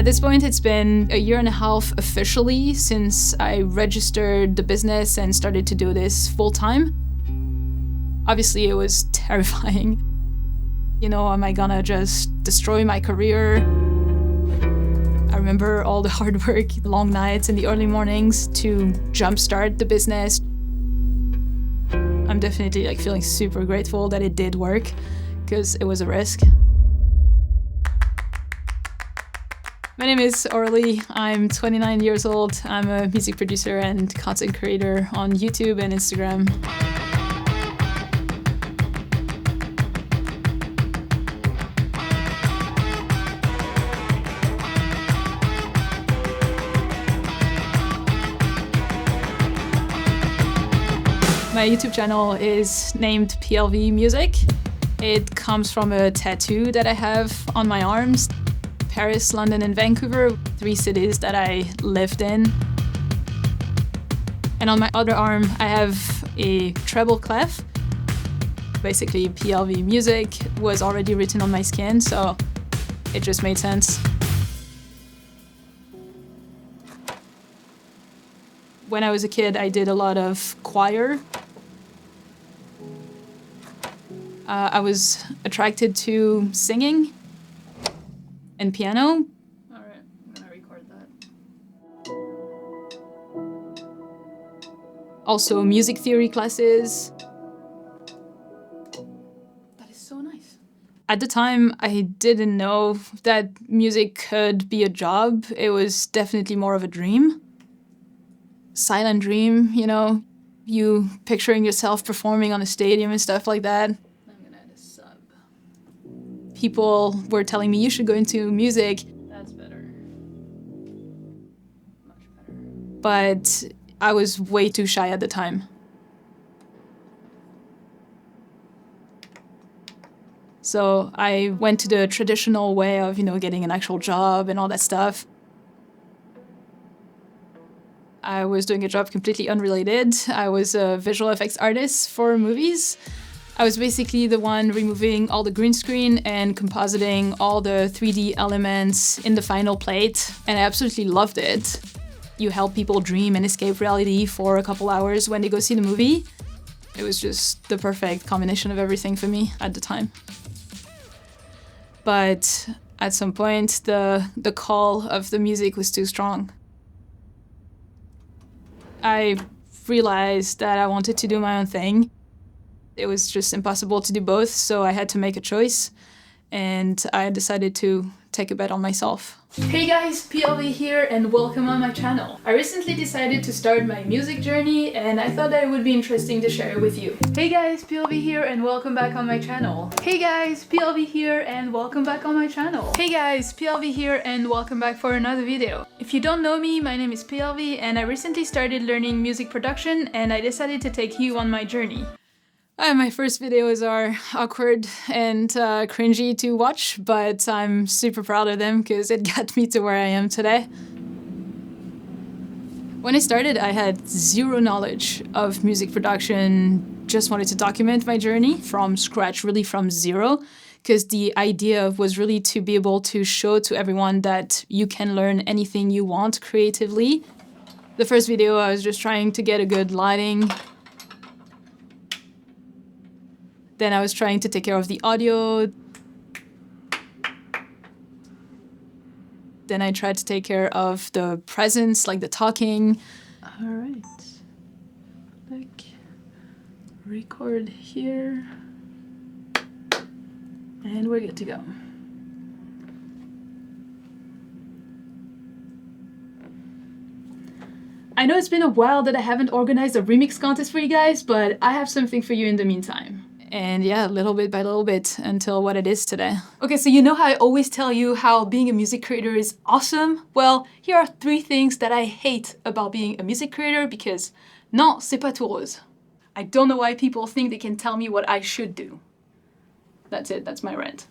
this point, it's been a year and a half officially since I registered the business and started to do this full time. Obviously, it was terrifying. Am I gonna just destroy my career? I remember all the hard work, the long nights and the early mornings to jumpstart the business. I'm definitely feeling super grateful that it did work, because it was a risk. My name is Aurelie. I'm 29 years old. I'm a music producer and content creator on YouTube and Instagram. My YouTube channel is named PLV Music. It comes from a tattoo that I have on my arms. Paris, London, and Vancouver, 3 cities that I lived in. And on my other arm, I have a treble clef. Basically, PLV Music was already written on my skin, so it just made sense. When I was a kid, I did a lot of choir. I was attracted to singing and piano. All right, I'm gonna record that. Also, music theory classes. That is so nice. At the time, I didn't know that music could be a job. It was definitely more of a dream. Silent dream, you picturing yourself performing on a stadium and stuff like that. People were telling me, you should go into music. That's better. Much better. But I was way too shy at the time. So I went to the traditional way of, getting an actual job and all that stuff. I was doing a job completely unrelated. I was a visual effects artist for movies. I was basically the one removing all the green screen and compositing all the 3D elements in the final plate, and I absolutely loved it. You help people dream and escape reality for a couple hours when they go see the movie. It was just the perfect combination of everything for me at the time. But at some point, the call of the music was too strong. I realized that I wanted to do my own thing. It was just impossible to do both, so I had to make a choice, and I decided to take a bet on myself. Hey guys, PLV here, and welcome on my channel. I recently decided to start my music journey, and I thought that it would be interesting to share it with you. Hey guys, PLV here, and welcome back on my channel. Hey guys, PLV here, and welcome back on my channel. Hey guys, PLV here, and welcome back for another video. If you don't know me, my name is PLV, and I recently started learning music production, and I decided to take you on my journey. My first videos are awkward and cringy to watch, but I'm super proud of them because it got me to where I am today. When I started, I had zero knowledge of music production, just wanted to document my journey from scratch, really from zero, because the idea was really to be able to show to everyone that you can learn anything you want creatively. The first video, I was just trying to get a good lighting. Then I was trying to take care of the audio. Then I tried to take care of the presence, like the talking. All right. Record here. And we're good to go. I know it's been a while that I haven't organized a remix contest for you guys, but I have something for you in the meantime. And yeah, little bit by little bit until what it is today. Okay, so you know how I always tell you how being a music creator is awesome? Well, here are 3 things that I hate about being a music creator because non, c'est pas tout rose. I don't know why people think they can tell me what I should do. That's it, that's my rant.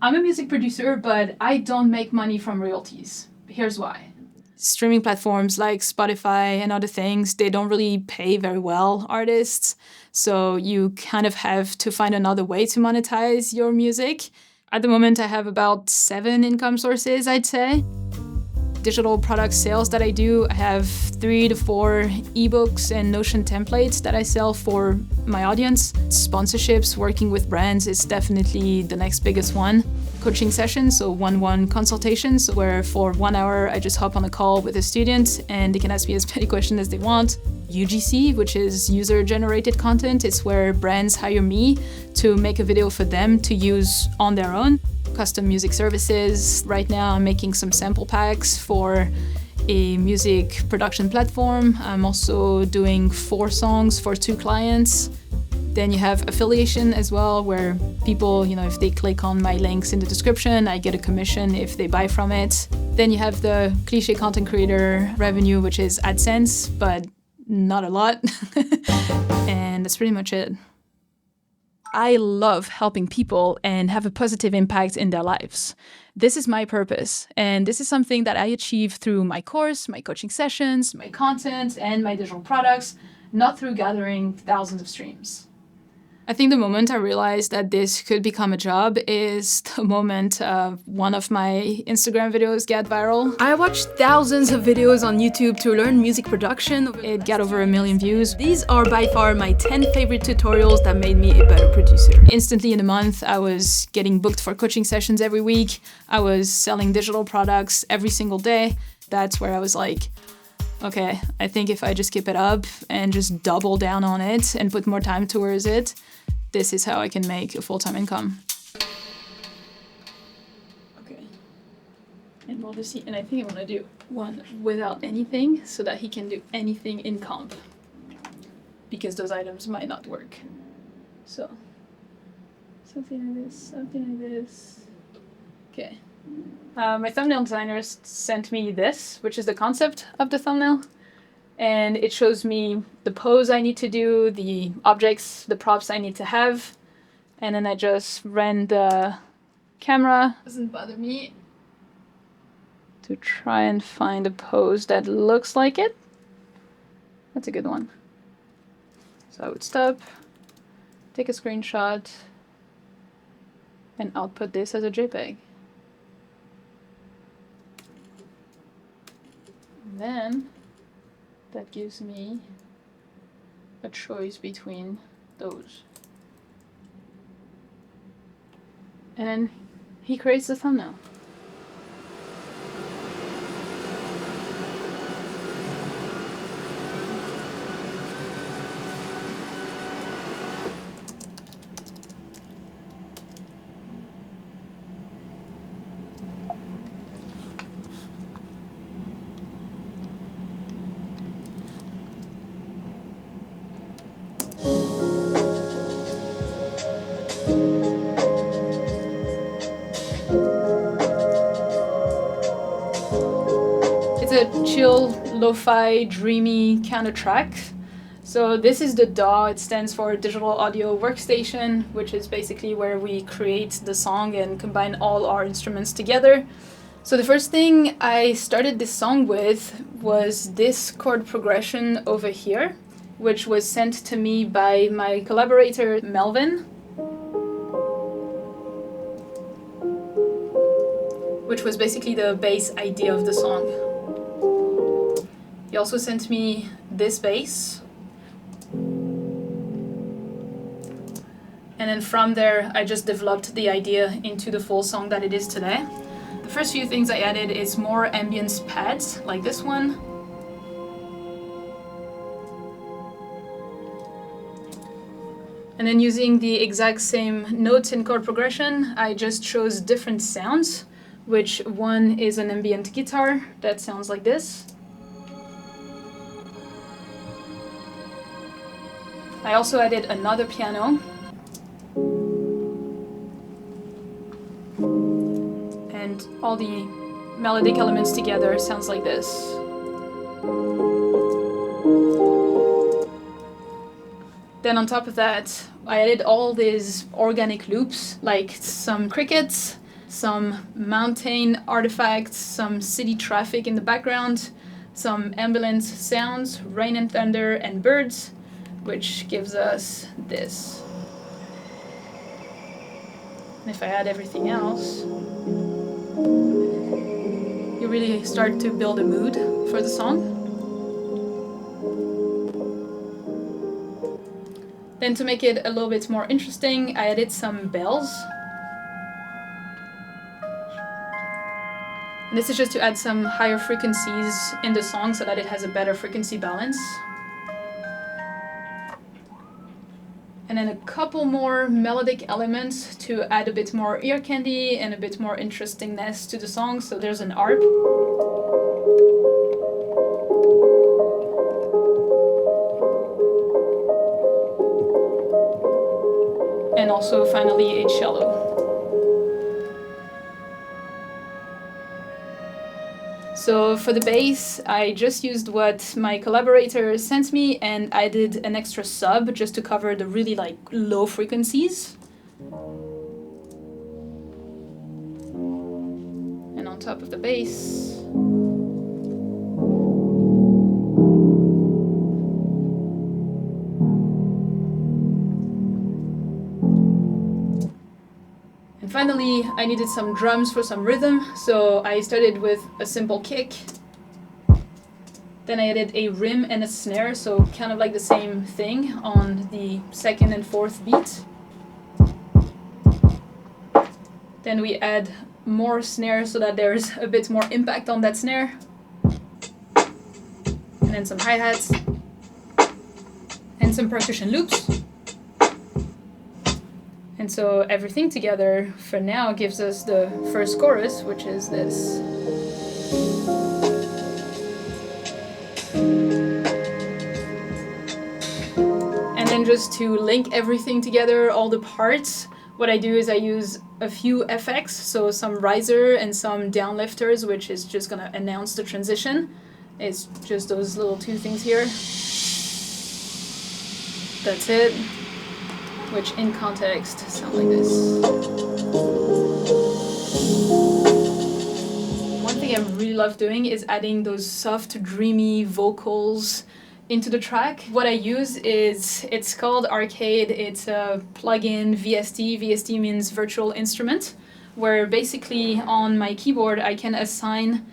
I'm a music producer, but I don't make money from royalties. Here's why. Streaming platforms like Spotify and other things, they don't really pay very well artists. So you kind of have to find another way to monetize your music. At the moment, I have about 7 income sources, I'd say. Digital product sales that I do, I have 3 to 4 ebooks and Notion templates that I sell for my audience. Sponsorships, working with brands is definitely the next biggest one. Coaching sessions, so one-on-one consultations, where for 1 hour I just hop on a call with a student and they can ask me as many questions as they want. UGC, which is user-generated content, it's where brands hire me to make a video for them to use on their own. Custom music services. Right now I'm making some sample packs for a music production platform. I'm also doing 4 songs for 2 clients. Then you have affiliation as well, where people, if they click on my links in the description, I get a commission if they buy from it. Then you have the cliche content creator revenue, which is AdSense, but not a lot. And that's pretty much it. I love helping people and have a positive impact in their lives. This is my purpose, and this is something that I achieve through my course, my coaching sessions, my content, and my digital products, not through gathering thousands of streams. I think the moment I realized that this could become a job is the moment one of my Instagram videos got viral. I watched thousands of videos on YouTube to learn music production. It got over 1 million views. These are by far my 10 favorite tutorials that made me a better producer. Instantly in a month, I was getting booked for coaching sessions every week. I was selling digital products every single day. That's where I was like, okay, I think if I just keep it up and just double down on it and put more time towards it, this is how I can make a full-time income. Okay. And we'll just see, and I think I want to do one without anything so that he can do anything in comp, because those items might not work. So, something like this. Okay. My thumbnail designers sent me this, which is the concept of the thumbnail. And it shows me the pose I need to do, the objects, the props I need to have. And then I just ran the camera, doesn't bother me, to try and find a pose that looks like it. That's a good one. So I would stop, take a screenshot, and output this as a JPEG. And then that gives me a choice between those. And then he creates the thumbnail. A chill, lo-fi, dreamy kind of track. So this is the DAW. It stands for Digital Audio Workstation, which is basically where we create the song and combine all our instruments together. So the first thing I started this song with was this chord progression over here, which was sent to me by my collaborator Melvin, which was basically the bass idea of the song. He also sent me this bass. And then from there, I just developed the idea into the full song that it is today. The first few things I added is more ambience pads, like this one. And then using the exact same notes and chord progression, I just chose different sounds, which one is an ambient guitar that sounds like this. I also added another piano. And all the melodic elements together sounds like this. Then on top of that, I added all these organic loops, like some crickets, some mountain artifacts, some city traffic in the background, some ambulance sounds, rain and thunder, and birds, which gives us this. And if I add everything else, you really start to build a mood for the song. Then to make it a little bit more interesting, I added some bells. And this is just to add some higher frequencies in the song so that it has a better frequency balance. And then a couple more melodic elements to add a bit more ear candy and a bit more interestingness to the song. So there's an arp. And also finally a cello. So for the bass, I just used what my collaborator sent me, and I did an extra sub just to cover the really like low frequencies. And on top of the bass, and finally, I needed some drums for some rhythm, so I started with a simple kick. Then I added a rim and a snare, so kind of like the same thing on the second and fourth beat. Then we add more snare so that there's a bit more impact on that snare. And then some hi-hats. And some percussion loops. And so everything together for now gives us the first chorus, which is this. And then just to link everything together, all the parts, what I do is I use a few effects, so some riser and some downlifters, which is just gonna announce the transition. It's just those little two things here. That's it. Which in context sound like this. One thing I really love doing is adding those soft, dreamy vocals into the track. What I use is, it's called Arcade. It's a plugin VST. VST means virtual instrument, where basically on my keyboard I can assign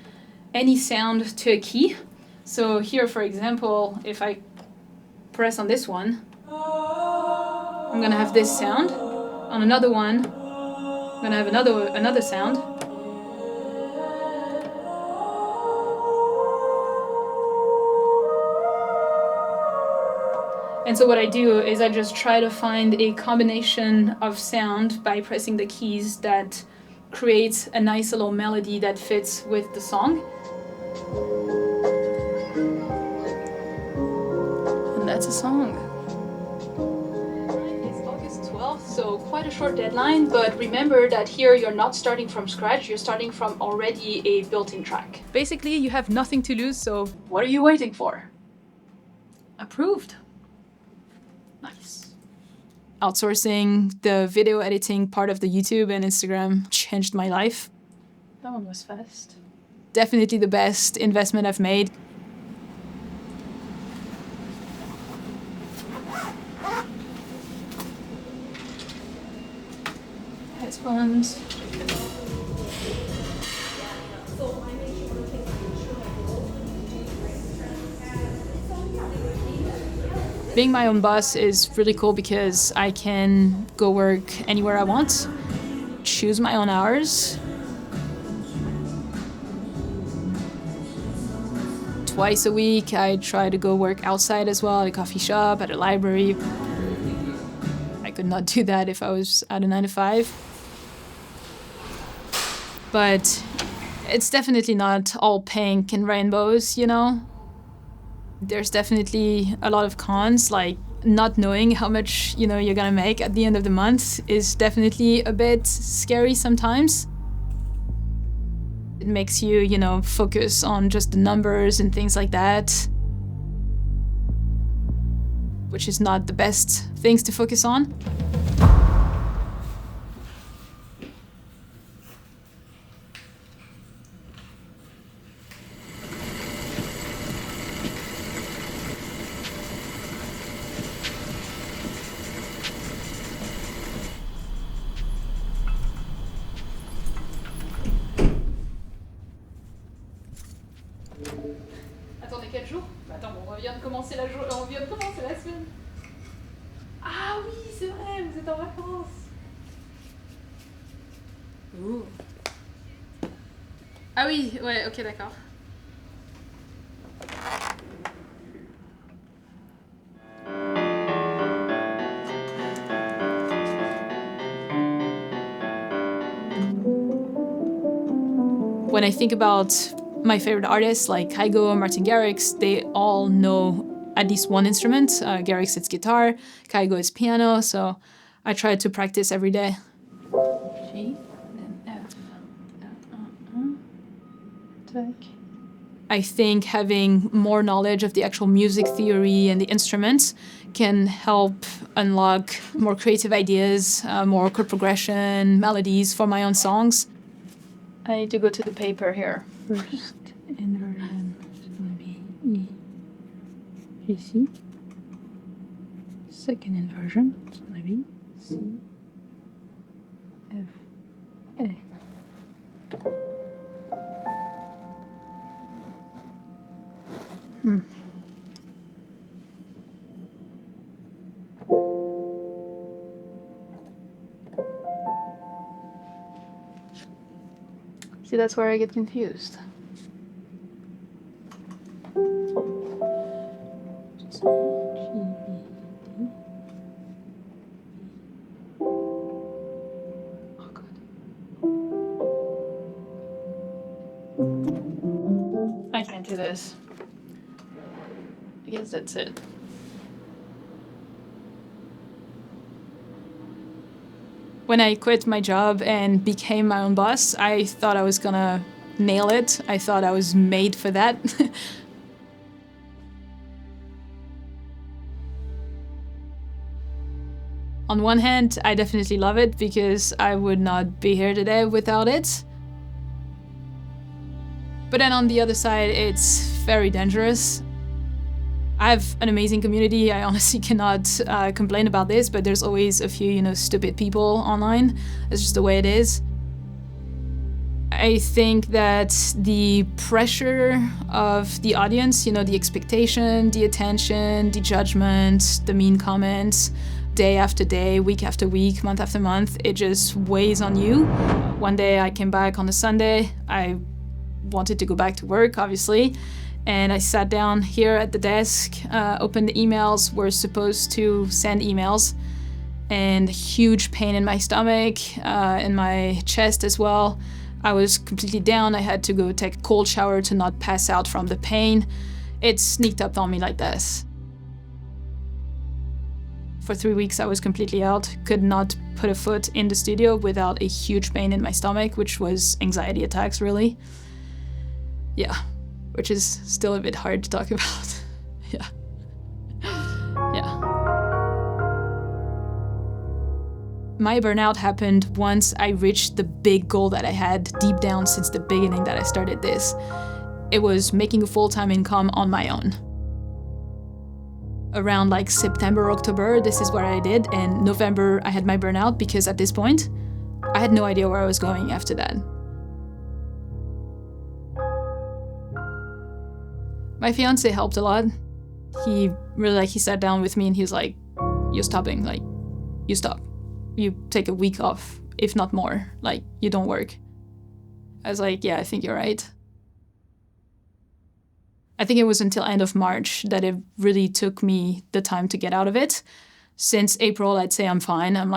any sound to a key. So here, for example, if I press on this one, I'm gonna have this sound. On another one, I'm gonna have another sound. And so what I do is I just try to find a combination of sound by pressing the keys that creates a nice little melody that fits with the song. And that's a song. So quite a short deadline, but remember that here you're not starting from scratch, you're starting from already a built-in track. Basically, you have nothing to lose, so what are you waiting for? Approved. Nice. Outsourcing the video editing part of the YouTube and Instagram changed my life. That one was fast. Definitely the best investment I've made. Headphones. Being my own boss is really cool because I can go work anywhere I want, choose my own hours. Twice a week I try to go work outside as well, at a coffee shop, at a library. I could not do that if I was at a 9 to 5. But it's definitely not all pink and rainbows, you know? There's definitely a lot of cons, like not knowing how much, you're gonna make at the end of the month is definitely a bit scary sometimes. It makes you, focus on just the numbers and things like that, which is not the best things to focus on. Attendez, quel jour? Attends, bon, on vient de commencer la semaine. Ah oui, c'est vrai, vous êtes en vacances. Ouh. Ah oui, ouais, ok, d'accord. When I think about my favorite artists like Kygo, Martin Garrix, they all know at least one instrument. Garrix is guitar, Kygo is piano, so I try to practice every day. G, then F, I think having more knowledge of the actual music theory and the instruments can help unlock more creative ideas, more chord progression, melodies for my own songs. I need to go to the paper here. First inversion is going to be E, G, C. Second inversion is going to be C, F, A. See, that's where I get confused. I can't do this. I guess that's it. When I quit my job and became my own boss, I thought I was gonna nail it. I thought I was made for that. On one hand, I definitely love it because I would not be here today without it. But then on the other side, it's very dangerous. I have an amazing community. I honestly cannot complain about this, but there's always a few, stupid people online. It's just the way it is. I think that the pressure of the audience, the expectation, the attention, the judgment, the mean comments, day after day, week after week, month after month, it just weighs on you. One day I came back on a Sunday. I wanted to go back to work, obviously. And I sat down here at the desk, opened the emails, were supposed to send emails, and huge pain in my stomach, in my chest as well. I was completely down. I had to go take a cold shower to not pass out from the pain. It sneaked up on me like this. For 3 weeks I was completely out, could not put a foot in the studio without a huge pain in my stomach, which was anxiety attacks, really. Yeah. Which is still a bit hard to talk about. Yeah. My burnout happened once I reached the big goal that I had deep down since the beginning that I started this. It was making a full-time income on my own. Around September, October, this is what I did, and November I had my burnout because at this point, I had no idea where I was going after that. My fiance helped a lot. He really he sat down with me and he was like, "You're stopping, you stop. You take a week off, if not more, you don't work." I was like, yeah, I think you're right. I think it was until end of March that it really took me the time to get out of it. Since April, I'd say I'm fine, I'm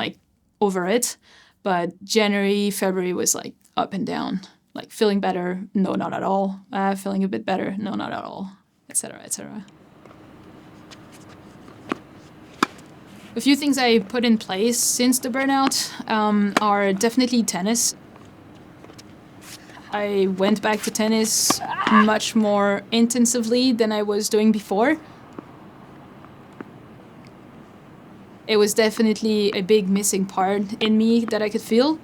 over it. But January, February was up and down. Feeling better, no, not at all. Feeling a bit better, no, not at all, etc., etc. A few things I put in place since the burnout are definitely tennis. I went back to tennis much more intensively than I was doing before. It was definitely a big missing part in me that I could feel.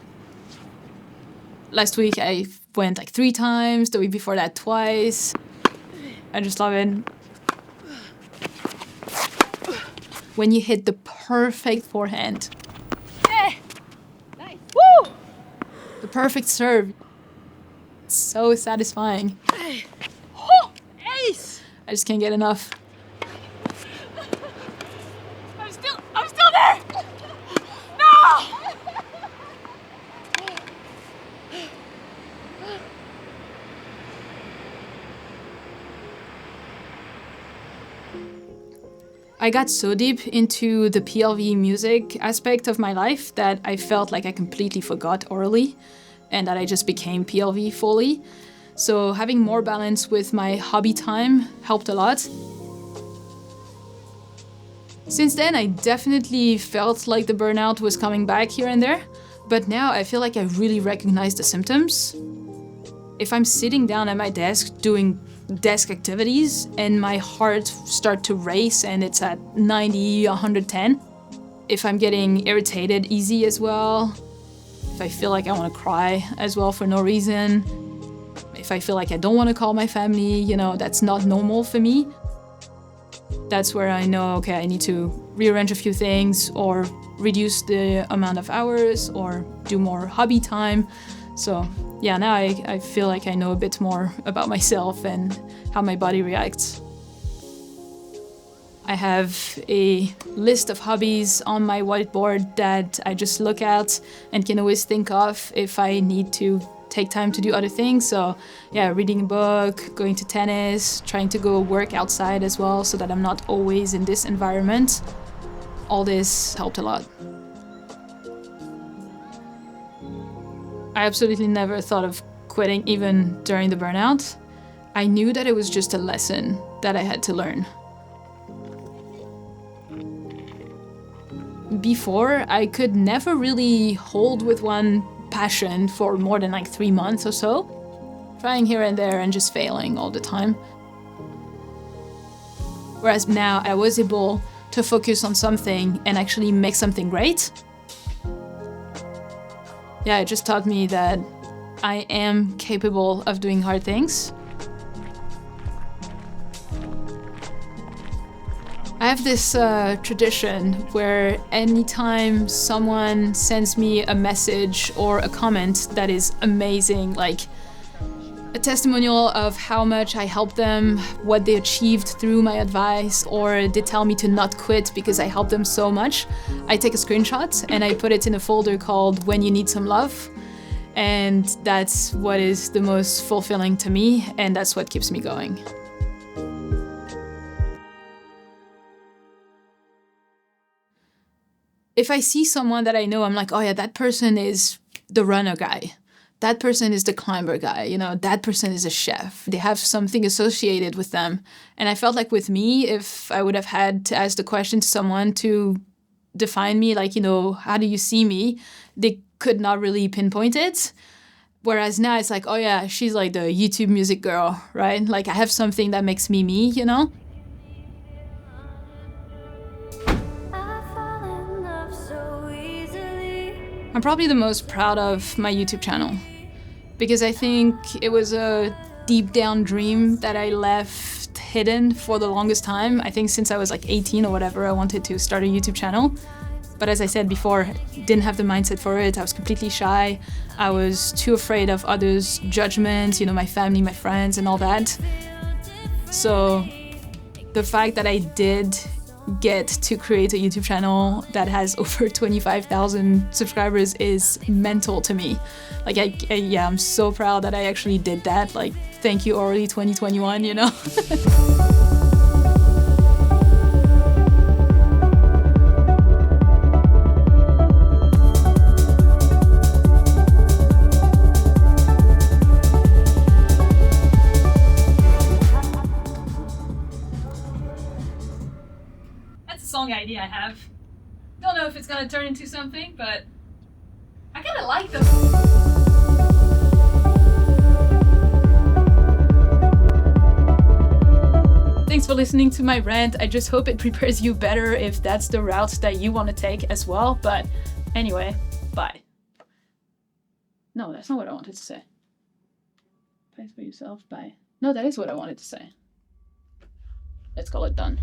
Last week I went 3 times, the week before that twice. I just love it. When you hit the perfect forehand. Nice. Woo! The perfect serve. It's so satisfying. I just can't get enough. I'm still there! No! I got so deep into the PLV music aspect of my life that I felt like I completely forgot Aurelie and that I just became PLV fully. So having more balance with my hobby time helped a lot. Since then, I definitely felt like the burnout was coming back here and there, but now I feel like I really recognize the symptoms. If I'm sitting down at my desk doing desk activities and my heart starts to race and it's at 90, 110, if I'm getting irritated easy as well, if I feel like I want to cry as well for no reason, if I feel like I don't want to call my family, you know, that's not normal for me. That's where I know, okay, I need to rearrange a few things or reduce the amount of hours or do more hobby time. So yeah, now I feel like I know a bit more about myself and how my body reacts. I have a list of hobbies on my whiteboard that I just look at and can always think of if I need to take time to do other things. So yeah, reading a book, going to tennis, trying to go work outside as well so that I'm not always in this environment. All this helped a lot. I absolutely never thought of quitting even during the burnout. I knew that it was just a lesson that I had to learn. Before, I could never really hold with one passion for more than like 3 months or so, trying here and there and just failing all the time. Whereas now I was able to focus on something and actually make something great. Yeah, it just taught me that I am capable of doing hard things. I have this tradition where anytime someone sends me a message or a comment that is amazing, like a testimonial of how much I helped them, what they achieved through my advice, or they tell me to not quit because I helped them so much, I take a screenshot and I put it in a folder called When You Need Some Love. And that's what is the most fulfilling to me, and that's what keeps me going. If I see someone that I know, I'm like, oh yeah, that person is the runner guy. That person is the climber guy, you know, that person is a chef. They have something associated with them. And I felt like with me, if I would have had to ask the question to someone to define me, like, you know, how do you see me? They could not really pinpoint it. Whereas now it's like, oh yeah, she's like the YouTube music girl, right? Like I have something that makes me me, you know? I'm probably the most proud of my YouTube channel because I think it was a deep down dream that I left hidden for the longest time. I think since I was like 18 or whatever, I wanted to start a YouTube channel. But as I said before, didn't have the mindset for it. I was completely shy. I was too afraid of others' judgment, you know, my family, my friends and all that. So the fact that I did get to create a YouTube channel that has over 25,000 subscribers is mental to me. Like, yeah, I'm so proud that I actually did that. Like, thank you, Aurelie 2021, you know? Song idea I have. Don't know if it's gonna turn into something, but I kinda like them. Thanks for listening to my rant. I just hope it prepares you better if that's the route that you want to take as well. But anyway, bye. No, that's not what I wanted to say. Place for yourself, bye. No, that is what I wanted to say. Let's call it done.